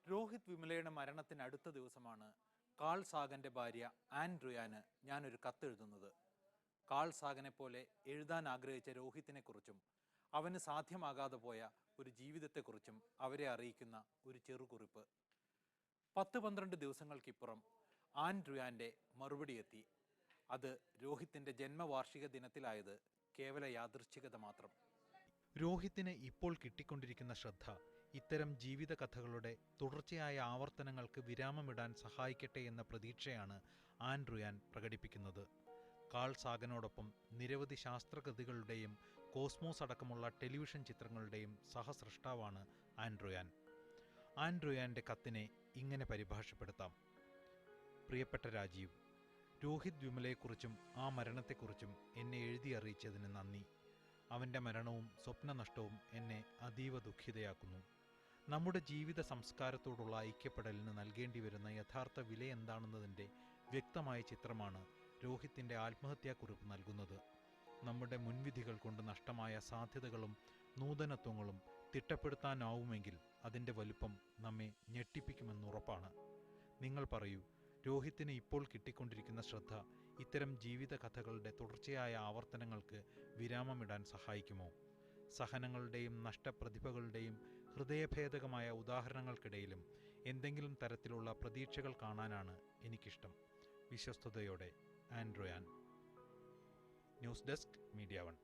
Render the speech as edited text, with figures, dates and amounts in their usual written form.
രോഹിത് വിമലയുടെ മരണത്തിന് അടുത്ത ദിവസമാണ് കാൾ സാഗന്റെ ഭാര്യ ആൻ റുയാന് ഞാനൊരു കത്തെഴുതുന്നത്. കാൾ സാഗനെ പോലെ എഴുതാൻ ആഗ്രഹിച്ച രോഹിത്തിനെക്കുറിച്ചും അവന് സാധ്യമാകാതെ പോയ ഒരു ജീവിതത്തെക്കുറിച്ചും അവരെ അറിയിക്കുന്ന ഒരു ചെറുകുറിപ്പ്. 10-12 ദിവസങ്ങൾക്കിപ്പുറം ആൻ റുയാന്റെ മറുപടി എത്തി. അത് രോഹിത്തിൻ്റെ ജന്മവാർഷിക ദിനത്തിലായത് കേവല യാദൃച്ഛികത മാത്രം. രോഹിത്തിന് ഇപ്പോൾ കിട്ടിക്കൊണ്ടിരിക്കുന്ന ശ്രദ്ധ ഇത്തരം ജീവിത കഥകളുടെ തുടർച്ചയായ ആവർത്തനങ്ങൾക്ക് വിരാമമിടാൻ സഹായിക്കട്ടെ എന്ന പ്രതീക്ഷയാണ് ആൻ റുയാൻ പ്രകടിപ്പിക്കുന്നത്. കാൾ സാഗനോടൊപ്പം നിരവധി ശാസ്ത്രകൃതികളുടെയും കോസ്മോസ് അടക്കമുള്ള ടെലിവിഷൻ ചിത്രങ്ങളുടെയും സഹസൃഷ്ടാവാണ് ആൻ റുയാൻ. ആൻ റുയാൻ്റെ കത്തിനെ ഇങ്ങനെ പരിഭാഷപ്പെടുത്താം: പ്രിയപ്പെട്ട രാജീവ്, രോഹിത് വിമലയെക്കുറിച്ചും ആ മരണത്തെക്കുറിച്ചും എന്നെ എഴുതി അറിയിച്ചതിന് നന്ദി. അവൻ്റെ മരണവും സ്വപ്നനഷ്ടവും എന്നെ അതീവ ദുഃഖിതയാക്കുന്നു. നമ്മുടെ ജീവിത സംസ്കാരത്തോടുള്ള ഐക്യപ്പെടലിന് നൽകേണ്ടി വരുന്ന യഥാർത്ഥ വില എന്താണെന്നതിൻ്റെ വ്യക്തമായ ചിത്രമാണ് രോഹിത്തിൻ്റെ ആത്മഹത്യാക്കുറിപ്പ് നൽകുന്നത്. നമ്മുടെ മുൻവിധികൾ കൊണ്ട് നഷ്ടമായ സാധ്യതകളും നൂതനത്വങ്ങളും തിട്ടപ്പെടുത്താനാവുമെങ്കിൽ അതിൻ്റെ വലുപ്പം നമ്മെ ഞെട്ടിപ്പിക്കുമെന്നുറപ്പാണ്. നിങ്ങൾ പറയൂ, രോഹിത്തിന് ഇപ്പോൾ കിട്ടിക്കൊണ്ടിരിക്കുന്ന ശ്രദ്ധ ഇത്തരം ജീവിത കഥകളുടെ തുടർച്ചയായ ആവർത്തനങ്ങൾക്ക് വിരാമമിടാൻ സഹായിക്കുമോ? സഹനങ്ങളുടെയും നഷ്ടപ്രതിഭകളുടെയും ഹൃദയഭേദകമായ ഉദാഹരണങ്ങൾക്കിടയിലും എന്തെങ്കിലും തരത്തിലുള്ള പ്രതീക്ഷകൾ കാണാനാണ് എനിക്കിഷ്ടം. വിശ്വസ്തയോടെ, ആൻ റുയാൻ. News desk, media 1.